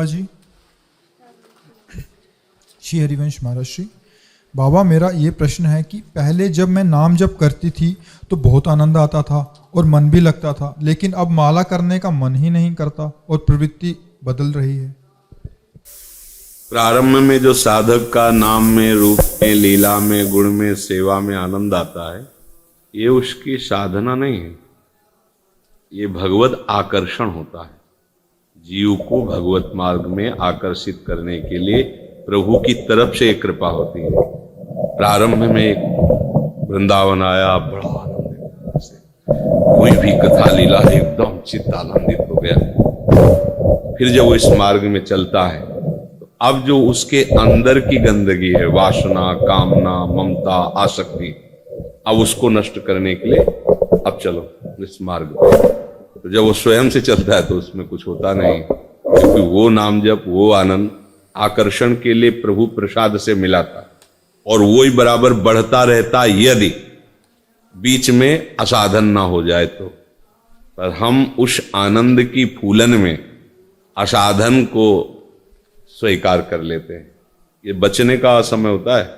बाबा जी। श्री हरिवंश महाराज श्री। बाबा, मेरा ये प्रश्न है कि पहले जब मैं नाम जप करती थी तो बहुत आनंद आता था और मन भी लगता था, लेकिन अब माला करने का मन ही नहीं करता और प्रवृत्ति बदल रही है। प्रारंभ में जो साधक का नाम में, रूप में, लीला में, गुण में, सेवा में आनंद आता है, ये उसकी साधना नहीं है, ये भगवत आकर्षण होता है। जीव को भगवत मार्ग में आकर्षित करने के लिए प्रभु की तरफ से एक कृपा होती है। प्रारंभ में एक वृंदावन आया, बड़ा आनंद से कोई भी कथा लीला एकदम चित्त आनंदित हो गया। फिर जब वो इस मार्ग में चलता है तो अब जो उसके अंदर की गंदगी है, वासना, कामना, ममता, आसक्ति, अब उसको नष्ट करने के लिए अब चलो इस मार्ग पे। तो जब वो स्वयं से चलता है तो उसमें कुछ होता नहीं, क्योंकि वो नाम जप, वो आनंद आकर्षण के लिए प्रभु प्रसाद से मिला था और वो ही बराबर बढ़ता रहता यदि बीच में असाधन ना हो जाए तो। पर हम उस आनंद की फूलन में असाधन को स्वीकार कर लेते हैं। ये बचने का समय होता है।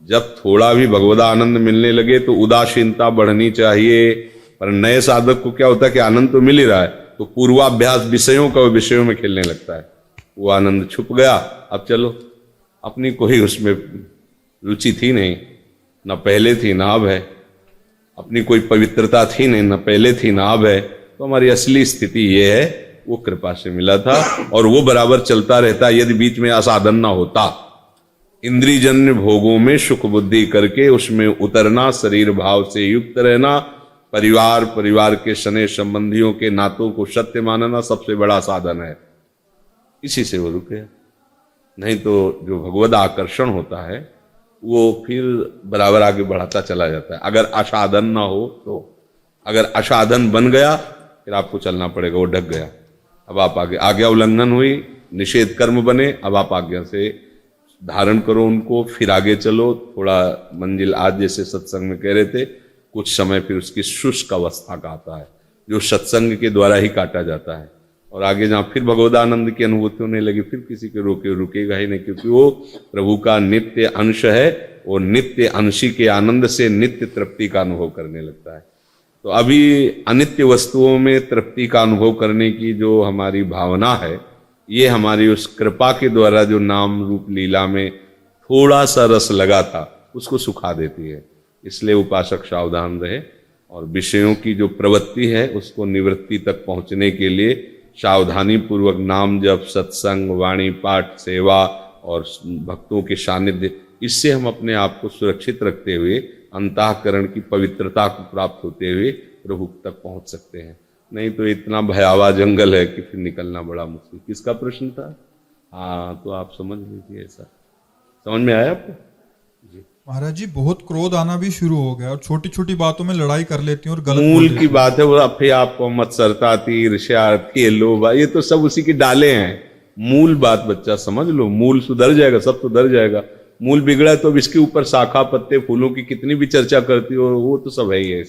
जब थोड़ा भी भगवत आनंद मिलने लगे तो उदासीनता बढ़नी चाहिए। पर नए साधक को क्या होता है कि आनंद तो मिल ही रहा है, तो पूर्वाभ्यास विषयों का विषयों में खेलने लगता है। वो आनंद छुप गया, अब चलो अपनी कोई उसमें रुचि थी नहीं, ना पहले थी ना अब है। अपनी कोई पवित्रता थी नहीं, ना पहले थी ना अब है। तो हमारी असली स्थिति ये है, वो कृपा से मिला था और वो बराबर चलता रहता यदि बीच में असाधन ना होता। इंद्रियजन्य भोगों में सुख बुद्धि करके उसमें उतरना, शरीर भाव से युक्त रहना, परिवार के सने संबंधियों के नातों को सत्य मानना सबसे बड़ा साधन है। इसी से वो रुके। नहीं तो जो भगवत आकर्षण होता है वो फिर बराबर आगे बढ़ाता चला जाता है। अगर असाधन ना हो तो, अगर असाधन बन गया फिर आपको चलना पड़ेगा, वो ढक गया। अब आप आज्ञा उल्लंघन हुई, निषेध कर्म बने, अब आप आज्ञा से धारण करो उनको, फिर आगे चलो। थोड़ा मंजिल आज जैसे सत्संग में कह रहे थे, कुछ समय फिर उसकी शुष्क अवस्था का आता है जो सत्संग के द्वारा ही काटा जाता है। और आगे जहाँ फिर भगवदानंद की अनुभूति होने लगी, फिर किसी के रुकेगा ही नहीं, क्योंकि वो प्रभु का नित्य अंश है। वो नित्य अंशी के आनंद से नित्य तृप्ति का अनुभव करने लगता है। तो अभी अनित्य वस्तुओं में तृप्ति का अनुभव करने की जो हमारी भावना है, ये हमारी उस कृपा के द्वारा जो नाम रूप लीला में थोड़ा सा रस लगा था उसको सुखा देती है। इसलिए उपासक सावधान रहे और विषयों की जो प्रवृत्ति है उसको निवृत्ति तक पहुंचने के लिए सावधानी पूर्वक नाम जप, सत्संग, वाणी पाठ, सेवा और भक्तों के सानिध्य, इससे हम अपने आप को सुरक्षित रखते हुए अंतःकरण की पवित्रता को प्राप्त होते हुए प्रभु तक पहुंच सकते हैं। नहीं तो इतना भयावह जंगल है कि फिर निकलना बड़ा मुश्किल। किसका प्रश्न था? हाँ, तो आप समझ लीजिए। ऐसा समझ में आया आपको? जी महाराज जी, बहुत क्रोध आना भी शुरू हो गया और छोटी छोटी बातों में लड़ाई कर लेती हूँ और गलत मूल की बात है वो। फिर आपको मत्सरता आती, ईर्ष्या आती, लोभ, ये तो सब उसी की डाले हैं। मूल बात बच्चा समझ लो, मूल सुधर जाएगा, सब सुधर जाएगा। मूल बिगड़ा तो अब इसके ऊपर शाखा पत्ते फूलों की कितनी भी चर्चा करती हो, वो तो सब है ही है।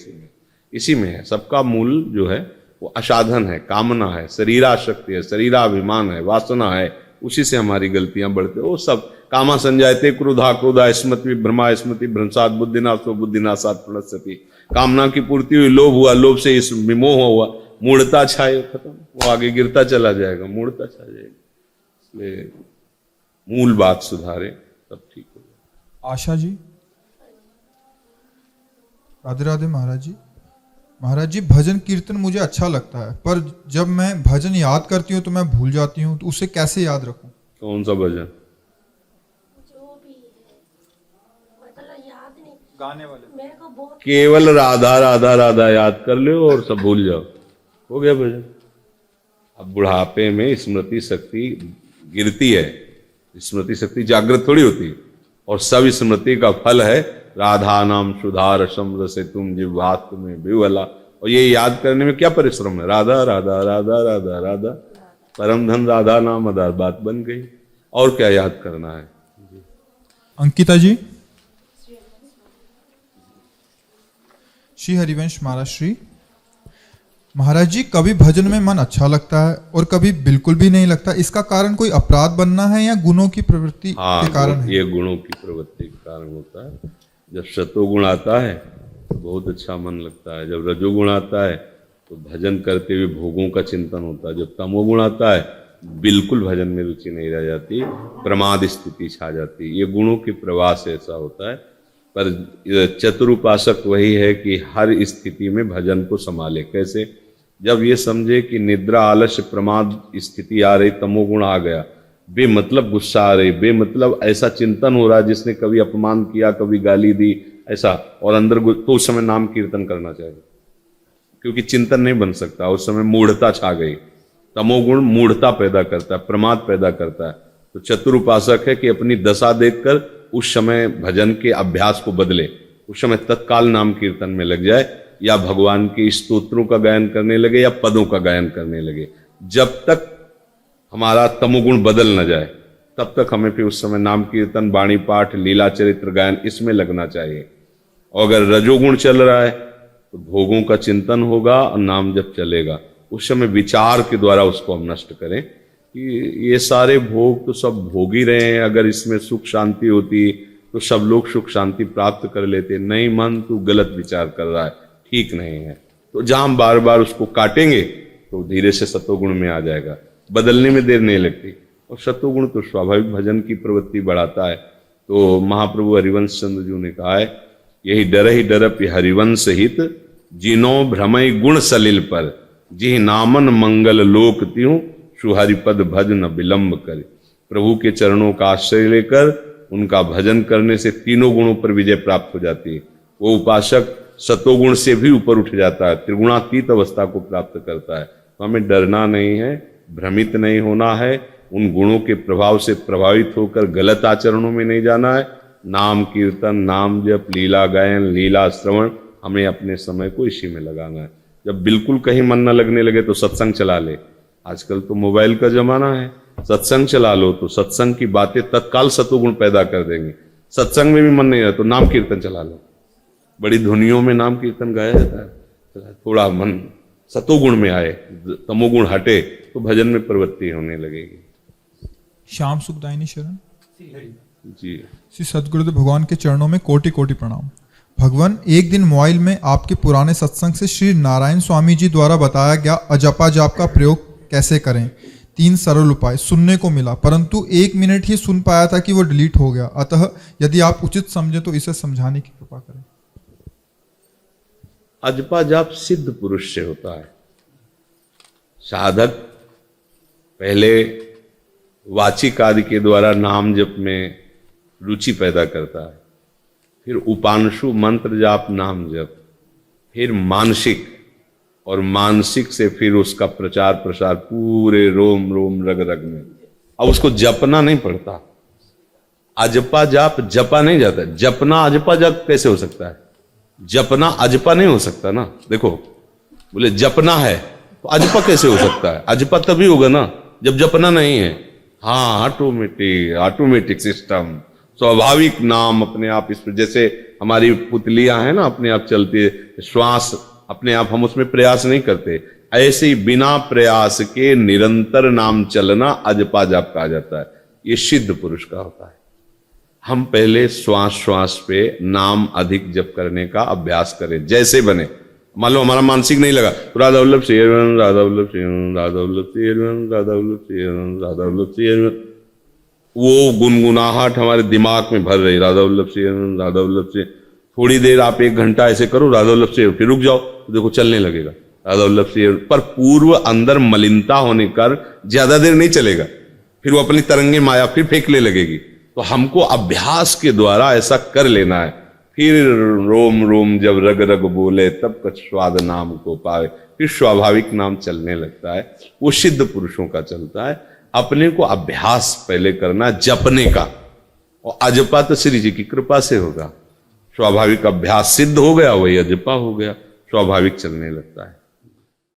इसी में है सबका मूल जो है वो असाधन है, कामना है, शरीराशक्ति है, शरीराभिमान है, वासना है। उसी से हमारी गलतियां बढ़ते। वो सब कामा संजायते क्रोधा स्मृति भ्रमा स्मृति भ्रंशात बुद्धिनाशो बुद्धिनाशात प्रणश्यति। कामना की पूर्ति हुई, लोभ हुआ, लोभ से इस विमोह हुआ, मूढ़ता छाए, खत्म। वो आगे गिरता चला जाएगा, मूढ़ता छा जाएगी। इसलिए मूल बात सुधारे तब ठीक होगा। आशा जी। राधे राधे महाराज जी। महाराज जी, भजन कीर्तन मुझे अच्छा लगता है, पर जब मैं भजन याद करती हूँ तो मैं भूल जाती हूँ, तो उसे कैसे याद रखूं? कौन सा भजन? जो भी है, मतलब याद नहीं, गाने वाले। मेरे को बहुत केवल राधा राधा राधा याद कर लो और सब भूल जाओ, हो गया भजन। अब बुढ़ापे में स्मृति शक्ति गिरती है, स्मृति शक्ति जागृत थोड़ी होती है। और सब स्मृति का फल है राधा नाम सुधार समर से तुम जिह्वात में बिवला। और ये याद करने में क्या परिश्रम है? राधा राधा राधा राधा राधा, परम धन राधा नाम आधार, बात बन गई। और क्या याद करना है? अंकिता जी। श्री हरिवंश महाराज श्री। महाराज जी, कभी भजन में मन अच्छा लगता है और कभी बिल्कुल भी नहीं लगता। इसका कारण कोई अपराध बनना है या गुणों की प्रवृत्ति के कारण है? ये गुणों की प्रवृत्ति के कारण होता है। जब सतोगुण आता है तो बहुत अच्छा मन लगता है, जब रजोगुण आता है तो भजन करते हुए भोगों का चिंतन होता है, जब तमोगुण आता है बिल्कुल भजन में रुचि नहीं रह जाती, प्रमाद स्थिति छा जाती। ये गुणों के प्रवाह से ऐसा होता है। पर चतुर उपासक वही है कि हर स्थिति में भजन को संभाले। कैसे? जब ये समझे कि निद्रा, आलस्य, प्रमाद स्थिति आ रही, तमोगुण आ गया, बेमतलब गुस्सा आ रही, बेमतलब ऐसा चिंतन हो रहा है जिसने कभी अपमान किया, कभी गाली दी, ऐसा, और अंदर तो उस समय नाम कीर्तन करना चाहिए, क्योंकि चिंतन नहीं बन सकता। उस समय मूढ़ता छा गई। तमोगुण मूढ़ता पैदा करता है, प्रमाद पैदा करता है। तो चतुर उपासक है कि अपनी दशा देखकर उस समय भजन के अभ्यास को बदले, उस समय तत्काल नाम कीर्तन में लग जाए, या भगवान के स्तोत्रों का गायन करने लगे या पदों का गायन करने लगे। जब तक हमारा तमोगुण बदल न जाए तब तक हमें फिर उस समय नाम कीर्तन, वाणी पाठ, लीला चरित्र गायन इसमें लगना चाहिए। और अगर रजोगुण चल रहा है तो भोगों का चिंतन होगा और नाम जब चलेगा, उस समय विचार के द्वारा उसको हम नष्ट करें कि ये सारे भोग तो सब भोग ही रहे हैं, अगर इसमें सुख शांति होती तो सब लोग सुख शांति प्राप्त कर लेते। नहीं, मन तू गलत विचार कर रहा है, ठीक नहीं है। तो जहां हम बार बार उसको काटेंगे तो धीरे से सतोगुण में आ जाएगा, बदलने में देर नहीं लगती। और सतोगुण तो स्वाभाविक भजन की प्रवृत्ति बढ़ाता है। तो महाप्रभु हरिवंश चंद्र जी ने कहा है, यही डर ही डरप हरिवंश हित, जिनो भ्रमय गुण सलिल पर, जिह नामन मंगल लोक त्यों, सुहरिपद भज न विलंब कर। प्रभु के चरणों का आश्रय लेकर उनका भजन करने से तीनों गुणों पर विजय प्राप्त हो जाती है। वो उपासक सतोगुण से भी ऊपर उठ जाता है, त्रिगुणातीत अवस्था को प्राप्त करता है। तो हमें डरना नहीं है, भ्रमित नहीं होना है, उन गुणों के प्रभाव से प्रभावित होकर गलत आचरणों में नहीं जाना है। नाम कीर्तन, नाम जप, लीला गायन, लीला श्रवण, हमें अपने समय को इसी में लगाना है। जब बिल्कुल कहीं मन न लगने लगे तो सत्संग चला ले। आजकल तो मोबाइल का जमाना है, सत्संग चला लो तो सत्संग की बातें तत्काल सतोगुण पैदा कर देंगे। सत्संग में भी मन नहीं है तो नाम कीर्तन चला लो, बड़ी धुनियों में नाम कीर्तन गाया जाता है। थोड़ा मन सतोगुण में आए, तमोगुण हटे तो भजन में प्रवृत्ति होने लगेगी। श्याम सुखदायिनी शरण जी। श्री सद्गुरुदेव भगवान के चरणों में कोटि कोटि प्रणाम। भगवान, एक दिन मोबाइल में आपके पुराने सत्संग से श्री नारायण स्वामी जी द्वारा बताया गया अजपा जाप का प्रयोग कैसे करें, 3 सरल उपाय सुनने को मिला, परंतु 1 मिनट ही सुन पाया था कि वो डिलीट हो गया। अतः यदि आप उचित समझे तो इसे समझाने की कृपा करें। अजपा जाप सिद्ध पुरुष से होता है। साधक पहले वाचिक आदि के द्वारा नाम जप में रुचि पैदा करता है, फिर उपांशु मंत्र जाप नाम जप, फिर मानसिक, और मानसिक से फिर उसका प्रचार प्रसार पूरे रोम रोम रग रग में। अब उसको जपना नहीं पड़ता। अजपा जाप जपा नहीं जाता, जपना अजपा जाप कैसे हो सकता है? जपना अजपा नहीं हो सकता ना। देखो, बोले जपना है तो अजपा कैसे हो सकता है? अजपा तभी होगा ना जब जपना नहीं है। हाँ, ऑटोमेटिक सिस्टम, स्वाभाविक नाम अपने आप इस पर, जैसे हमारी पुतलियां हैं ना अपने आप चलती है, श्वास अपने आप, हम उसमें प्रयास नहीं करते, ऐसे ही बिना प्रयास के निरंतर नाम चलना अजपा जाप कहा जाता है। ये सिद्ध पुरुष का होता है। हम पहले श्वास श्वास पे नाम अधिक जप करने का अभ्यास करें, जैसे बने। मान लो हमारा मानसिक नहीं लगा तो राधा वल्लभ श्रीहरिवंश, राधा वल्लभ श्रीहरिवंश, राधा वल्लभ श्रीहरिवंश, राधा वल्लभ श्रीहरिवंश, राधा वल्लभ श्रीहरिवंश, वो गुनगुनाहट हमारे दिमाग में भर रही, राधा वल्लभ श्रीहरिवंश, राधा वल्लभ श्री। थोड़ी देर आप 1 घंटा ऐसे करो राधा वल्लभ श्रीहरिवंश, फिर रुक जाओ तो देखो चलने लगेगा राधा वल्लभ श्रीहरिवंश। पर पूर्व अंदर मलिनता होने कर ज्यादा देर नहीं चलेगा, फिर वो अपनी तरंगे माया फिर फेंकने लगेगी। तो हमको अभ्यास के द्वारा ऐसा कर लेना है। फिर रोम रोम जब रग रग बोले तब कछ स्वाद नाम को पावे, फिर स्वाभाविक नाम चलने लगता है। वो सिद्ध पुरुषों का चलता है। अपने को अभ्यास पहले करना जपने का, और अजपा तो श्री जी की कृपा से होगा। स्वाभाविक अभ्यास सिद्ध हो गया, वही अजपा हो गया, स्वाभाविक चलने लगता है।